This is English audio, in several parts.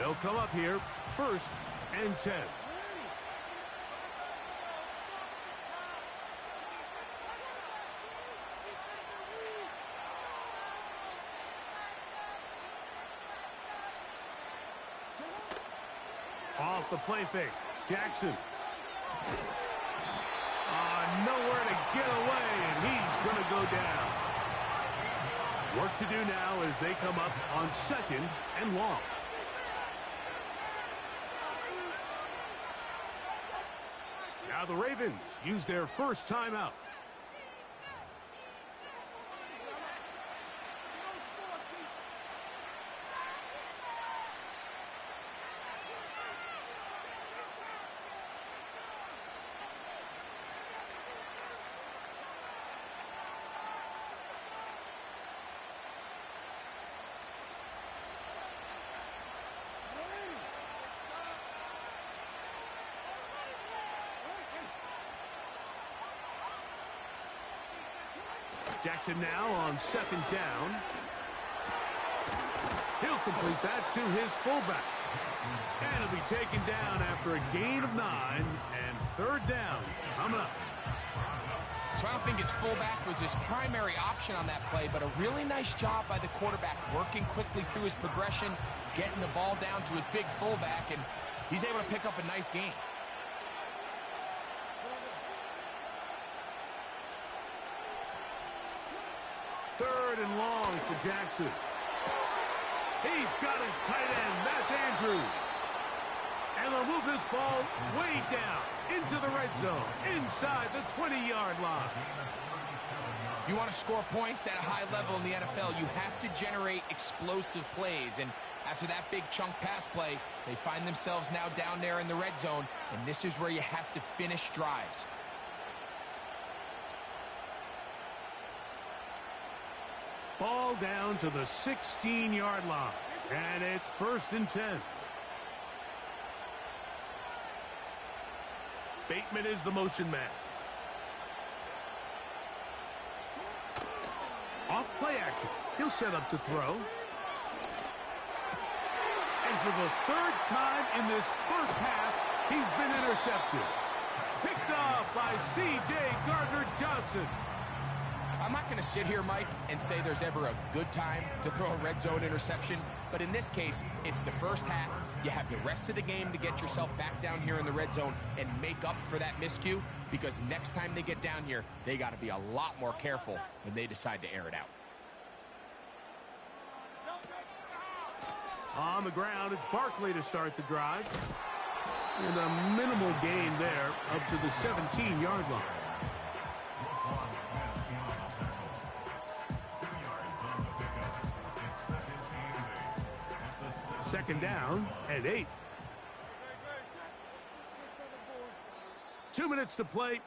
They'll come up here, 1st and 10. Off the play fake, Jackson. Nowhere to get away, and he's going to go down. Work to do now as they come up on 2nd and long. Now the Ravens use their first timeout. Jackson now on 2nd down. He'll complete that to his fullback. And he'll be taken down after a gain of 9 and 3rd down coming up. So I don't think his fullback was his primary option on that play, but a really nice job by the quarterback working quickly through his progression, getting the ball down to his big fullback, and he's able to pick up a nice gain. Third and long for Jackson. He's got his tight end. That's Andrews. And they'll move this ball way down into the red zone, inside the 20-yard line. If you want to score points at a high level in the NFL, you have to generate explosive plays. And after that big chunk pass play, they find themselves now down there in the red zone, and this is where you have to finish drives. Ball down to the 16-yard line, and it's 1st and 10. Bateman is the motion man. Off play action. He'll set up to throw. And for the 3rd time in this first half, he's been intercepted. Picked off by C.J. Gardner-Johnson. I'm not going to sit here, Mike, and say there's ever a good time to throw a red zone interception, but in this case, it's the first half. You have the rest of the game to get yourself back down here in the red zone and make up for that miscue, because next time they get down here, they got to be a lot more careful when they decide to air it out. On the ground, it's Barkley to start the drive. And a minimal gain there up to the 17-yard line. Second down and 8. 2 minutes to play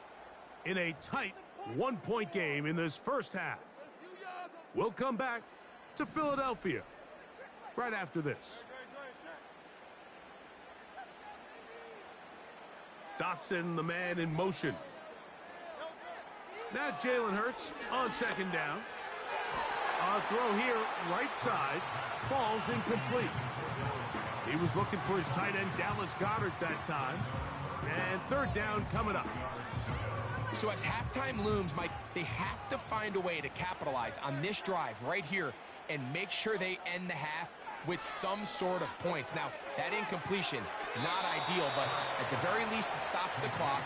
in a tight 1-point game in this first half. We'll come back to Philadelphia right after this. Dotson, the man in motion. Now Jalen Hurts on 2nd down. A throw here, right side, falls incomplete. He was looking for his tight end, Dallas Goedert, that time. And 3rd down coming up. So as halftime looms, Mike, they have to find a way to capitalize on this drive right here and make sure they end the half with some sort of points. Now, that incompletion, not ideal, but at the very least, it stops the clock.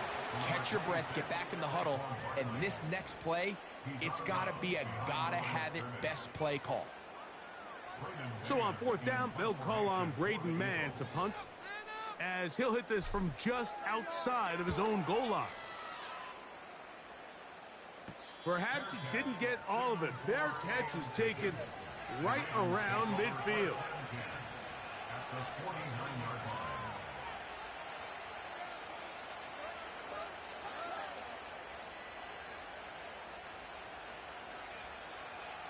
Catch your breath, get back in the huddle, and this next play, it's got to be a gotta-have-it best play call. So on 4th down, they'll call on Braden Mann to punt, as he'll hit this from just outside of his own goal line. Perhaps he didn't get all of it. Their catch is taken right around midfield.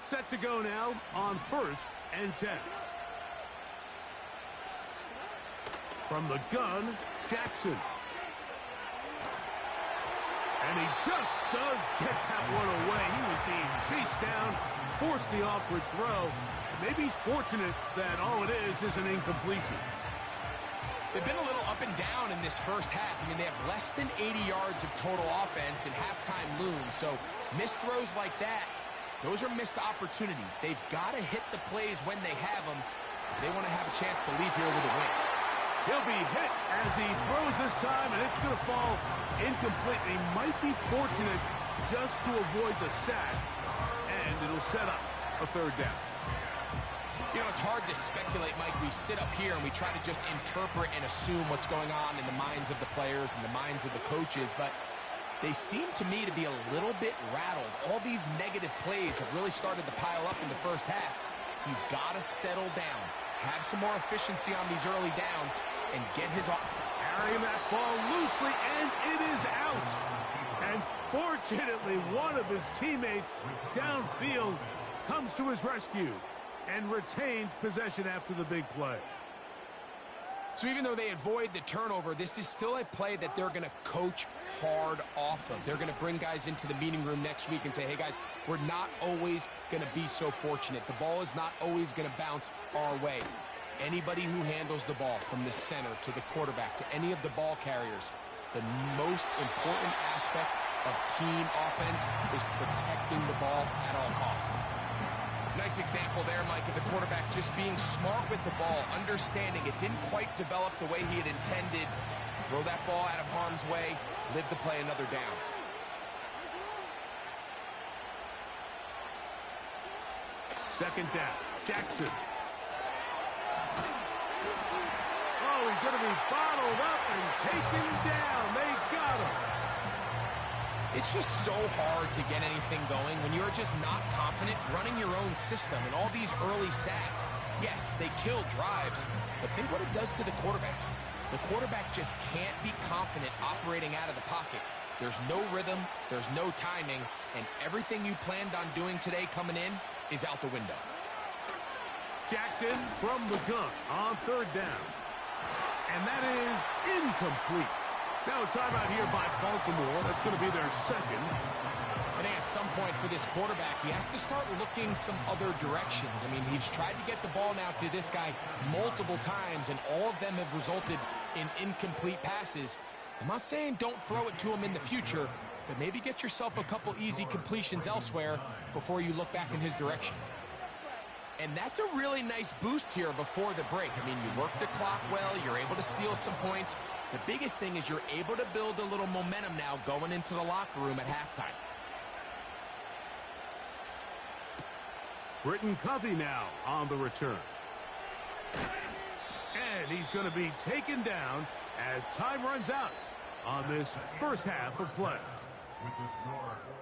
Set to go now on 1st and 10. From the gun, Jackson. And he just does get that one away. He was being chased down, forced the awkward throw. Maybe he's fortunate that all it is an incompletion. They've been a little up and down in this first half. I mean, they have less than 80 yards of total offense and halftime looms. So missed throws like that, those are missed opportunities. They've got to hit the plays when they have them. They want to have a chance to leave here with a win. He'll be hit as he throws this time, and it's going to fall incomplete. He might be fortunate just to avoid the sack, and it'll set up a third down. You know, it's hard to speculate, Mike. We sit up here and we try to just interpret and assume what's going on in the minds of the players and the minds of the coaches, but they seem to me to be a little bit rattled. All these negative plays have really started to pile up in the first half. He's got to settle down, have some more efficiency on these early downs, and get his off. Carrying that ball loosely, and it is out. And fortunately, one of his teammates downfield comes to his rescue and retains possession after the big play. So even though they avoid the turnover, this is still a play that they're going to coach hard off of. They're going to bring guys into the meeting room next week and say, hey, guys, we're not always going to be so fortunate. The ball is not always going to bounce our way. Anybody who handles the ball from the center to the quarterback to any of the ball carriers, the most important aspect of team offense is protecting the ball at all costs. Nice example there, Mike, of the quarterback just being smart with the ball, understanding it didn't quite develop the way he had intended. Throw that ball out of harm's way, live to play another down. Second down, Jackson. Oh, he's going to be bottled up and taken down. They got him. It's just so hard to get anything going when you're just not confident running your own system. And all these early sacks, yes, they kill drives, but think what it does to the quarterback. The quarterback just can't be confident operating out of the pocket. There's no rhythm, there's no timing, and everything you planned on doing today coming in is out the window. Jackson from the gun on third down. And that is incomplete. Now a timeout here by Baltimore. That's going to be their second. I think at some point for this quarterback, he has to start looking some other directions. I mean, he's tried to get the ball now to this guy multiple times, and all of them have resulted in incomplete passes. I'm not saying don't throw it to him in the future, but maybe get yourself a couple easy completions elsewhere before you look back in his direction. And that's a really nice boost here before the break. I mean, you work the clock well, you're able to steal some points. The biggest thing is you're able to build a little momentum now going into the locker room at halftime. Britton Covey now on the return. And he's going to be taken down as time runs out on this first half of play.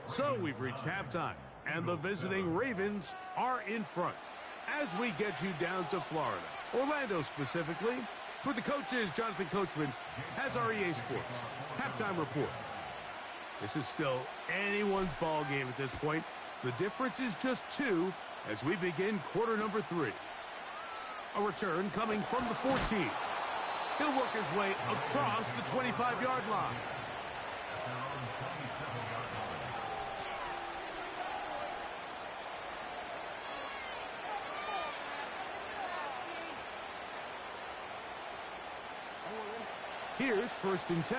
So we've reached halftime, and the visiting Ravens are in front. As we get you down to Florida, Orlando specifically, where the coach is, Jonathan Coachman, has our EA Sports halftime report. This is still anyone's ball game at this point. The difference is just 2 as we begin quarter number 3. A return coming from the 14. He'll work his way across the 25-yard line. Here's 1st and 10.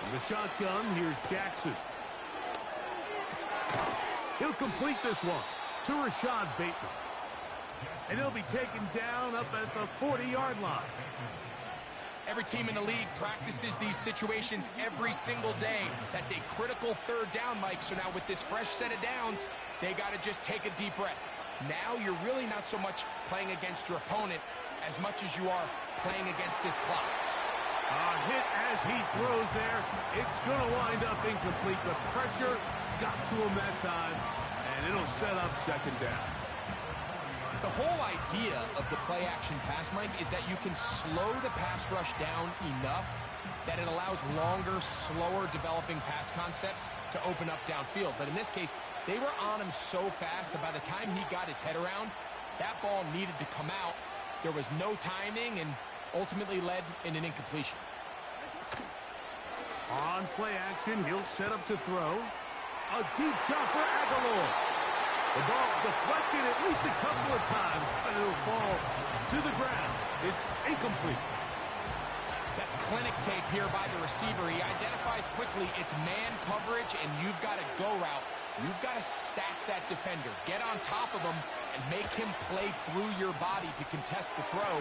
From the shotgun, here's Jackson. He'll complete this one to Rashad Bateman. And he'll be taken down up at the 40-yard line. Every team in the league practices these situations every single day. That's a critical third down, Mike. So now with this fresh set of downs, they got to just take a deep breath. Now you're really not so much playing against your opponent as much as you are playing against this clock. A hit as he throws there. It's going to wind up incomplete. The pressure got to him that time, and it'll set up second down. The whole idea of the play-action pass, Mike, is that you can slow the pass rush down enough that it allows longer, slower developing pass concepts to open up downfield. But in this case, they were on him so fast that by the time he got his head around, that ball needed to come out. There was no timing and ultimately led in an incompletion. On play action, he'll set up to throw. A deep shot for Aguilar. The ball deflected at least a couple of times, and it'll fall to the ground. It's incomplete. That's clinic tape here by the receiver. He identifies quickly it's man coverage, and you've got a go route. You've got to stack that defender. Get on top of him and make him play through your body to contest the throw.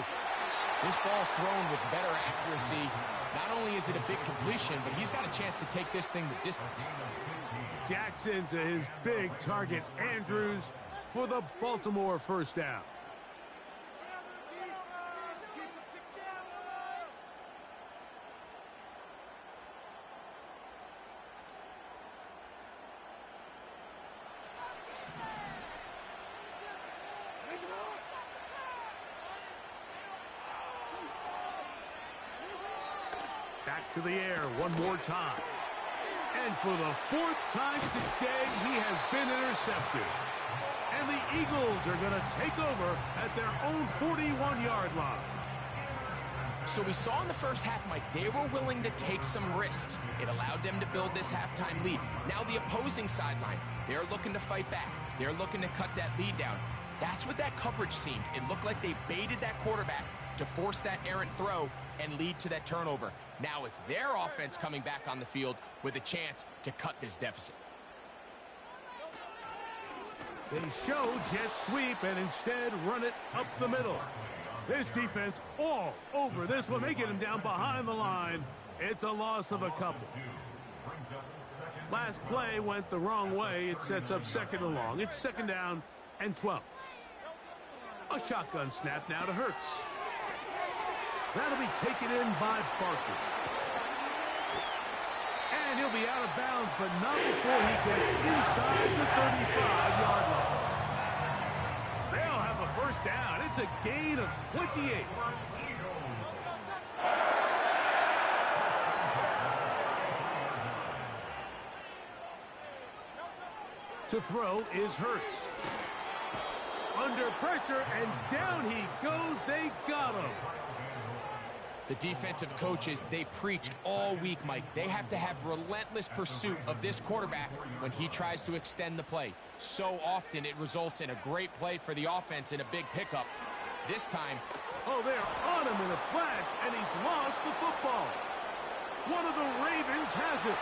This ball's thrown with better accuracy. Not only is it a big completion, but he's got a chance to take this thing the distance. Jackson to his big target, Andrews, for the Baltimore first down. Back to the air one more time. And for the fourth time today, he has been intercepted. And the Eagles are going to take over at their own 41-yard line. So we saw in the first half, Mike, they were willing to take some risks. It allowed them to build this halftime lead. Now the opposing sideline, they're looking to fight back. They're looking to cut that lead down. That's what that coverage seemed. It looked like they baited that quarterback to force that errant throw and lead to that turnover. Now it's their offense coming back on the field with a chance to cut this deficit. They show jet sweep and instead run it up the middle. This defense all over this one. They get him down behind the line. It's a loss of a couple. Last play went the wrong way. It sets up second and long. It's second down and 12. A shotgun snap now to Hurts. That'll be taken in by Barker. And he'll be out of bounds, but not before he gets inside the 35-yard line. They'll have a first down. It's a gain of 28. To throw is Hurts. Under pressure, and down he goes. They got him. The defensive coaches, they preached all week, Mike. They have to have relentless pursuit of this quarterback when he tries to extend the play. So often it results in a great play for the offense and a big pickup. This time, oh, they're on him in a flash, and he's lost the football. One of the Ravens has it.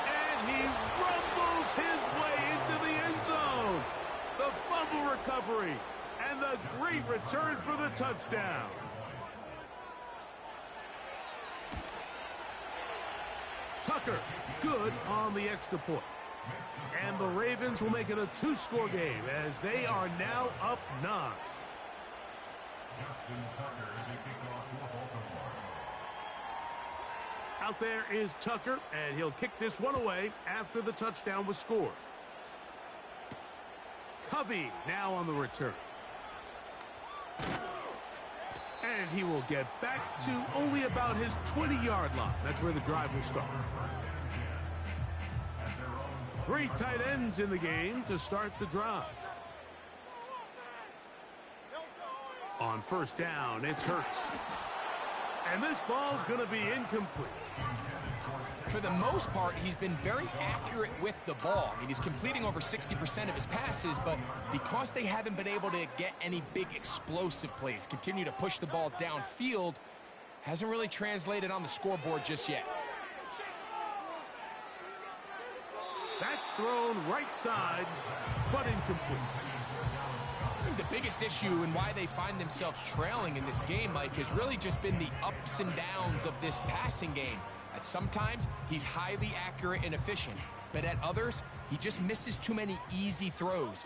And he rumbles his way into the end zone. The fumble recovery. And the great return for the touchdown. Tucker, good on the extra point. And the Ravens will make it a two-score game as they are now up 9. Out there is Tucker, and he'll kick this one away after the touchdown was scored. Covey now on the return. And he will get back to only about his 20-yard line. That's where the drive will start. 3 tight ends in the game to start the drive. On first down, it's Hurts. And this ball's going to be incomplete. For the most part, he's been very accurate with the ball. I mean, he's completing over 60% of his passes, but because they haven't been able to get any big explosive plays, continue to push the ball downfield, hasn't really translated on the scoreboard just yet. That's thrown right side, but incomplete. I think the biggest issue and why they find themselves trailing in this game, Mike, has really just been the ups and downs of this passing game. At sometimes, he's highly accurate and efficient, but at others, he just misses too many easy throws.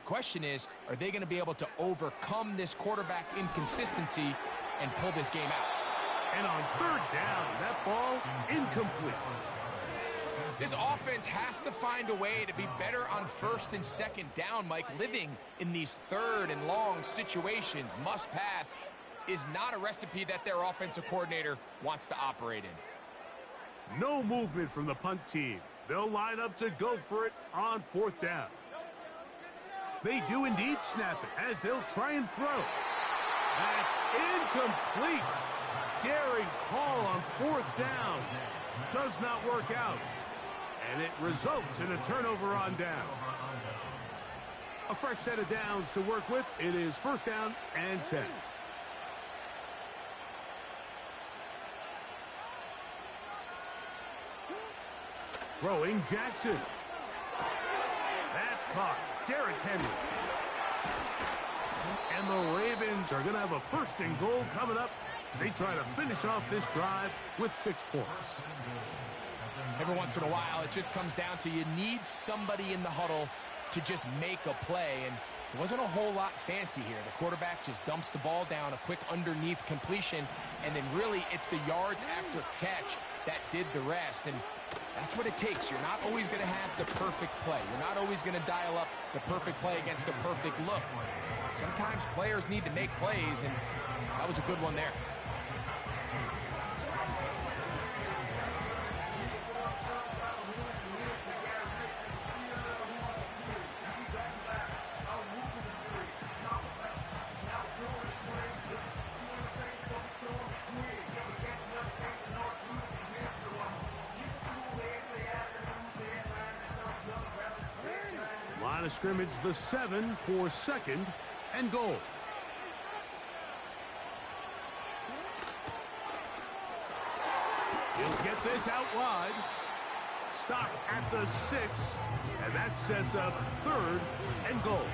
Question is, are they going to be able to overcome this quarterback inconsistency and pull this game out? And on third down, that ball incomplete. This offense has to find a way to be better on first and second down, Mike. Living in these third and long situations, must pass, is not a recipe that their offensive coordinator wants to operate in. No movement from the punt team. They'll line up to go for it on fourth down. They do indeed snap it as they'll try and throw. That's incomplete. Daring call on fourth down. does not work out. And it results in a turnover on down. A fresh set of downs to work with. It is first down and 10. Throwing Jackson. That's caught. Derrick Henry. And the Ravens are going to have a first and goal coming up. They try to finish off this drive with 6 points. Every once in a while, it just comes down to you need somebody in the huddle to just make a play. And it wasn't a whole lot fancy here. The quarterback just dumps the ball down, a quick underneath completion, and then really it's the yards after catch that did the rest. And that's what it takes. You're not always going to have the perfect play. You're not always going to dial up the perfect play against the perfect look. Sometimes players need to make plays, and that was a good one there. Line of scrimmage, the 7 for second and goal. He'll get this out wide. Stop at the 6, and that sets up third and goal.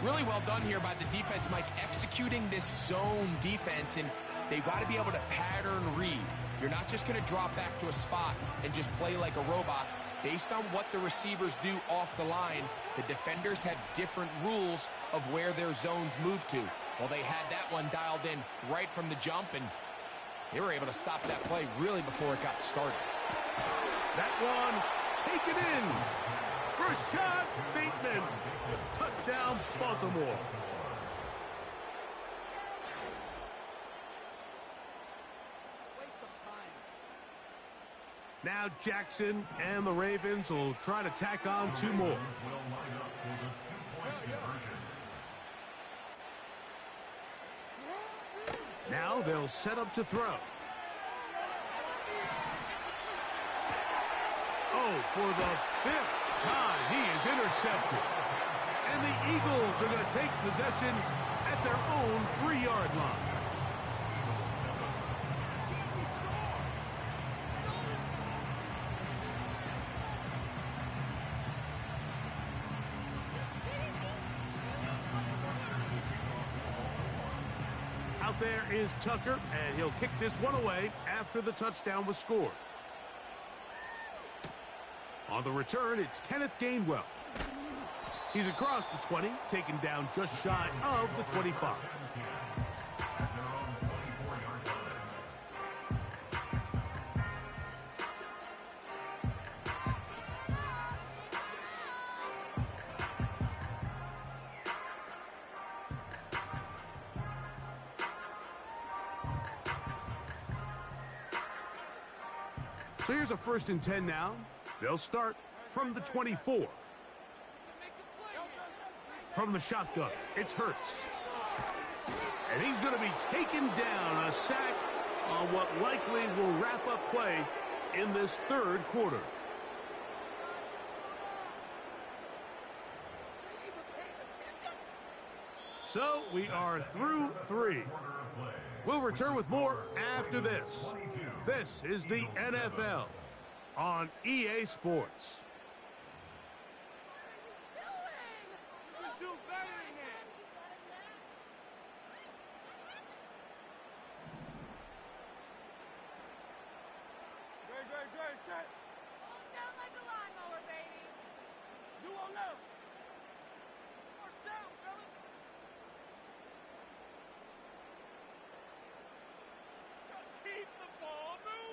Really well done here by the defense, Mike, executing this zone defense, and they've got to be able to pattern read. You're not just going to drop back to a spot and just play like a robot. Based on what the receivers do off the line, the defenders have different rules of where their zones move to. Well, they had that one dialed in right from the jump, and they were able to stop that play really before it got started. That one, take it in. Rashad Bateman. Touchdown, Baltimore. Now Jackson and the Ravens will try to tack on 2 more. Now they'll set up to throw. Oh, for the 5th time, he is intercepted. And the Eagles are going to take possession at their own 3-yard line. Out there is Tucker, and he'll kick this one away after the touchdown was scored. On the return, it's Kenneth Gainwell. He's across the 20, taken down just shy of the 25. So here's a 1st and 10 now. They'll start from the 24. From the shotgun, it's Hurts. And he's going to be taken down, a sack on what likely will wrap up play in this 3rd quarter. So we are through 3. We'll return with more after this. This is the NFL on EA Sports.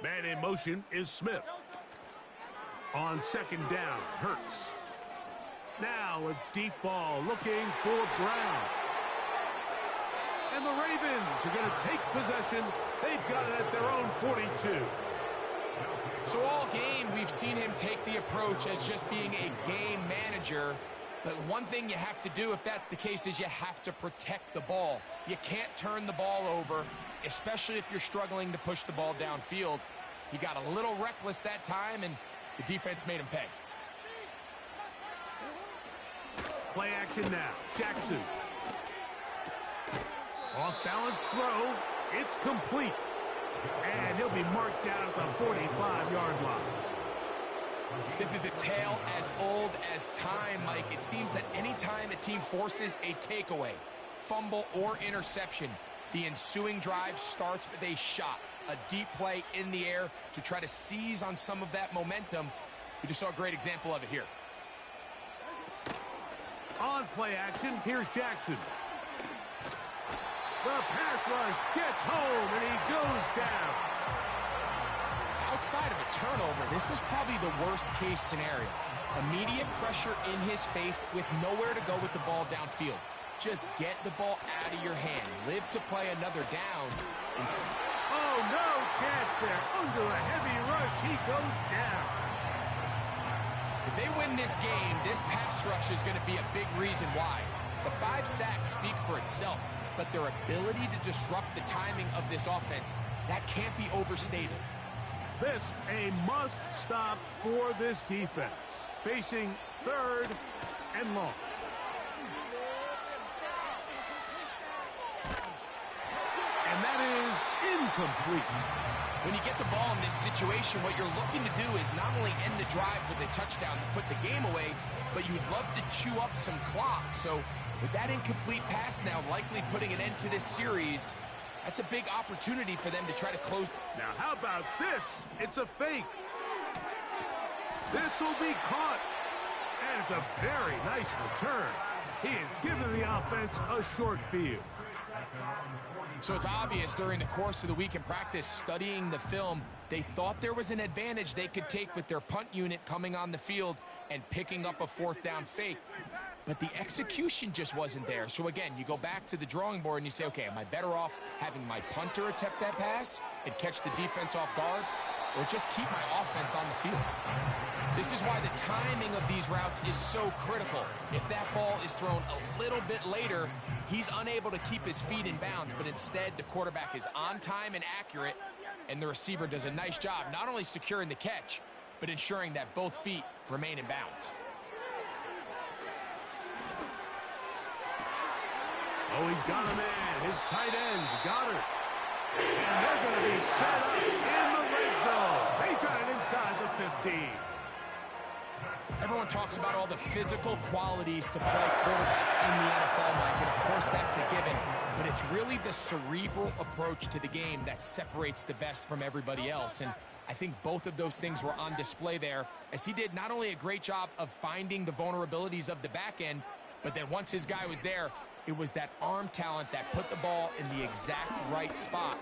Man in motion is Smith. On 2nd down, Hurts. Now a deep ball looking for Brown. And the Ravens are going to take possession. They've got it at their own 42. So all game, we've seen him take the approach as just being a game manager. But one thing you have to do if that's the case is you have to protect the ball. You can't turn the ball over, especially if you're struggling to push the ball downfield. He got a little reckless that time, and the defense made him pay. Play action now. Jackson. Off-balance throw. It's complete. And he'll be marked down at the 45-yard line. This is a tale as old as time, Mike. It seems that any time a team forces a takeaway, fumble, or interception, the ensuing drive starts with a shot, a deep play in the air to try to seize on some of that momentum. We just saw a great example of it here. On play action, here's Jackson. The pass rush gets home, and he goes down. Outside of a turnover, this was probably the worst-case scenario. Immediate pressure in his face with nowhere to go with the ball downfield. Just get the ball out of your hand. Live to play another down. Oh, no chance there. Under a heavy rush, he goes down. If they win this game, this pass rush is going to be a big reason why. The 5 sacks speak for itself, but their ability to disrupt the timing of this offense, that can't be overstated. This a must-stop for this defense. Facing 3rd and long. And that is incomplete. When you get the ball in this situation, what you're looking to do is not only end the drive with a touchdown to put the game away, but you'd love to chew up some clock. So with that incomplete pass now likely putting an end to this series, that's a big opportunity for them to try to close. Now, how about this? It's a fake. This will be caught. And it's a very nice return. He has given the offense a short field. So it's obvious during the course of the week in practice, studying the film, they thought there was an advantage they could take with their punt unit coming on the field and picking up a 4th down fake. But the execution just wasn't there. So again, you go back to the drawing board and you say, okay, am I better off having my punter attempt that pass and catch the defense off guard, or just keep my offense on the field? This is why the timing of these routes is so critical. If that ball is thrown a little bit later, he's unable to keep his feet in bounds, but instead the quarterback is on time and accurate, and the receiver does a nice job not only securing the catch, but ensuring that both feet remain in bounds. Oh, he's got a man. His tight end, Goddard. And they're going to be set up in the red zone. They've got it inside the 15. Everyone talks about all the physical qualities to play quarterback in the NFL, Mike, and of course that's a given, but it's really the cerebral approach to the game that separates the best from everybody else, and I think both of those things were on display there, as he did not only a great job of finding the vulnerabilities of the back end, but then once his guy was there, it was that arm talent that put the ball in the exact right spot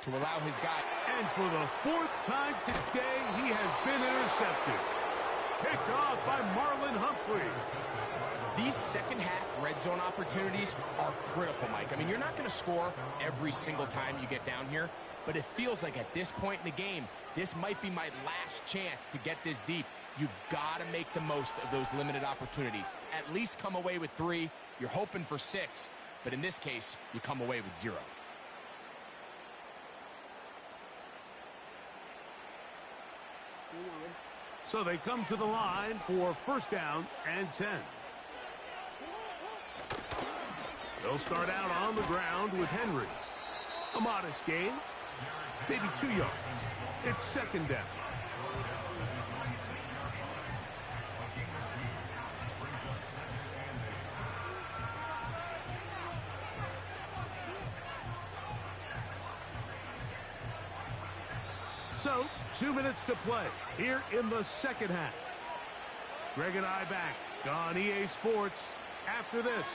to allow his guy. And for the 4th time today, he has been intercepted. Picked off by Marlon Humphrey. These second-half red zone opportunities are critical, Mike. I mean, you're not going to score every single time you get down here, but it feels like at this point in the game, this might be my last chance to get this deep. You've got to make the most of those limited opportunities. At least come away with 3. You're hoping for 6, but in this case, you come away with 0. So they come to the line for 1st down and 10. They'll start out on the ground with Henry. A modest gain, maybe 2 yards. It's 2nd down. So, 2 minutes to play here in the 2nd half. Greg and I back on EA Sports after this.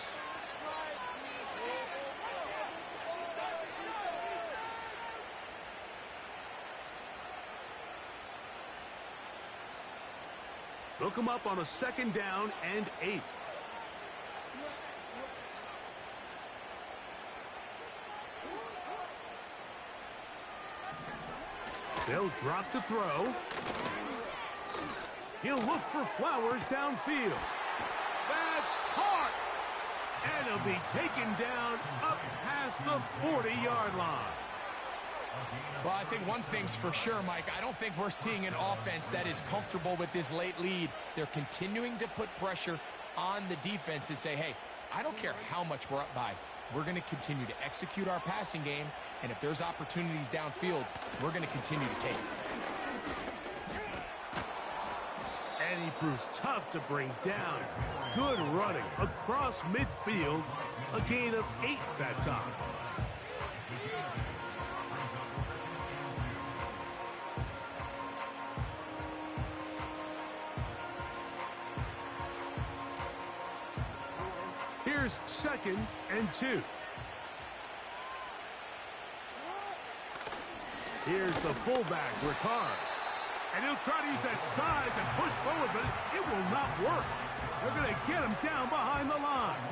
They'll come up on a 2nd down and 8. They'll drop to throw. He'll look for Flowers downfield. That's caught. And he'll be taken down up past the 40-yard line. Well, I think one thing's for sure, Mike. I don't think we're seeing an offense that is comfortable with this late lead. They're continuing to put pressure on the defense and say, hey, I don't care how much we're up by. We're going to continue to execute our passing game, and if there's opportunities downfield, we're going to continue to take it. And he proves tough to bring down. Good running across midfield. A gain of 8 that time. Here's 2nd and 2. Here's the fullback, Ricard. And he'll try to use that size and push forward, but it will not work. They're going to get him down behind the line.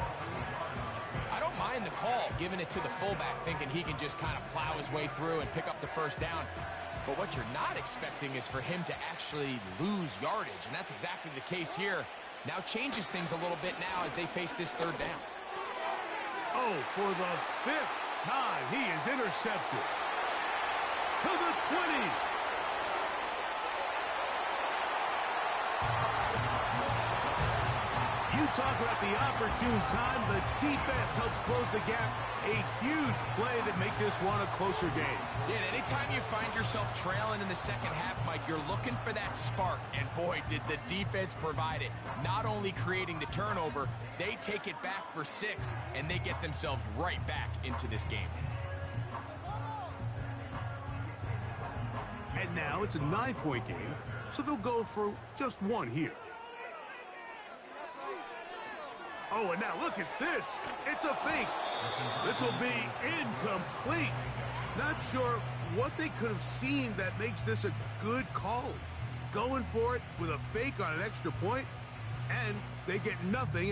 I don't mind the call, giving it to the fullback, thinking he can just kind of plow his way through and pick up the first down. But what you're not expecting is for him to actually lose yardage, and that's exactly the case here. Now changes things a little bit now as they face this 3rd down. Oh, for the 5th time, he is intercepted. To the 20. You talk about the opportune time. The defense helps close the gap. A huge play to make this one a closer game. Yeah, anytime you find yourself trailing in the second half, Mike, you're looking for that spark. And boy, did the defense provide it. Not only creating the turnover, they take it back for 6, and they get themselves right back into this game. And now it's a 9-point game, so they'll go for just 1 here. Oh, and now look at this. It's a fake. This will be incomplete. Not sure what they could have seen that makes this a good call. Going for it with a fake on an extra point, and they get nothing out.